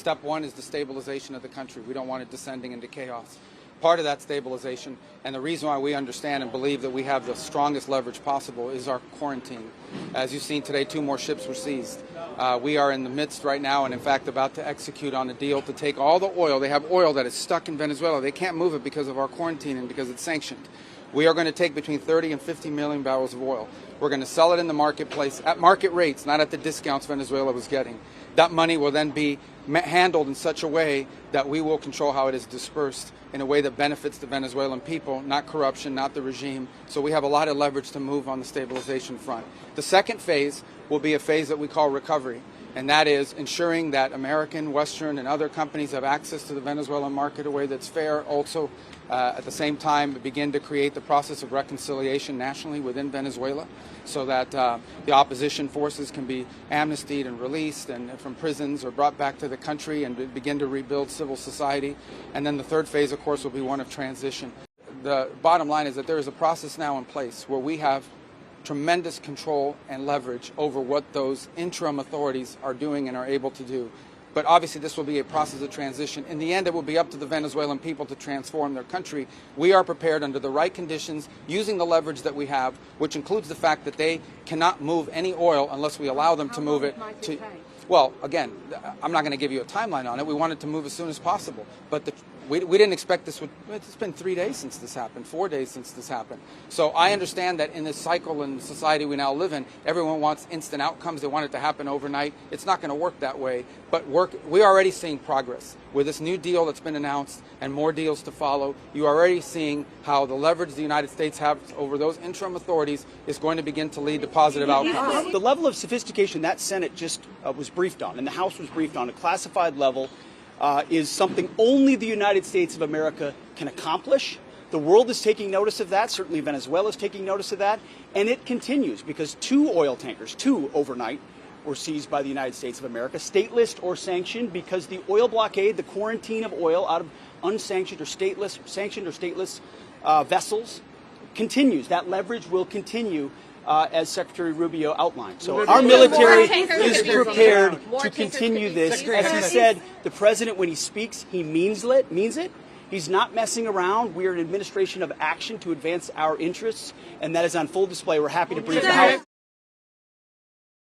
Step one is the stabilization of the country. We don't want it descending into chaos. Part of that stabilization, and the reason why we understand and believe that we have the strongest leverage possible, is our quarantine. As you've seen today, 2 more ships were seized. We are in the midst right now and in fact about to execute on a deal to take all the oil. They have oil that is stuck in Venezuela. They can't move it because of our quarantine and because it's sanctioned. We are going to take between 30 and 50 million barrels of oil. We're going to sell it in the marketplace at market rates, not at the discounts Venezuela was getting. That money will then be handled in such a way that we will control how it is dispersed in a way that benefits the Venezuelan people, not corruption, not the regime. So we have a lot of leverage to move on the stabilization front. The second phase will be a phase that we call recovery, and that is ensuring that American, Western, and other companies have access to the Venezuelan market in a way that's fair. Also, at the same time, begin to create the process of reconciliation nationally within Venezuela so that the opposition forces can be amnestied and released and from prisons or brought back to the country and begin to rebuild civil society. And then the third phase, of course, will be one of transition. The bottom line is that there is a process now in place where we have tremendous control and leverage over what those interim authorities are doing and are able to do. But obviously this will be a process of transition. In the end, it will be up to the Venezuelan people to transform their country. We are prepared under the right conditions, using the leverage that we have, which includes the fact that they cannot move any oil unless we allow them to move it to... Well, again, I'm not going to give you a timeline on it. We want it to move as soon as possible. But we didn't expect this would... It's been 3 days since this happened, 4 days since this happened. So I understand that in this cycle and society we now live in, everyone wants instant outcomes. They want it to happen overnight. It's not going to work that way. But we're already seeing progress. With this new deal that's been announced and more deals to follow, you're already seeing how the leverage the United States has over those interim authorities is going to begin to lead to positive outcomes. The level of sophistication that Senate just was briefed on and the House was briefed on, a classified level, is something only the United States of America can accomplish. The world is taking notice of that. Certainly Venezuela is taking notice of that. And it continues because 2 oil tankers, 2 overnight, were seized by the United States of America, stateless or sanctioned, because the oil blockade, the quarantine of oil out of unsanctioned or stateless, sanctioned or stateless vessels continues. That leverage will continue, as Secretary Rubio outlined. So our military is prepared to continue this. As he said, the president, when he speaks, he means it. He's not messing around. We are an administration of action to advance our interests, and that is on full display. We're happy to brief the House.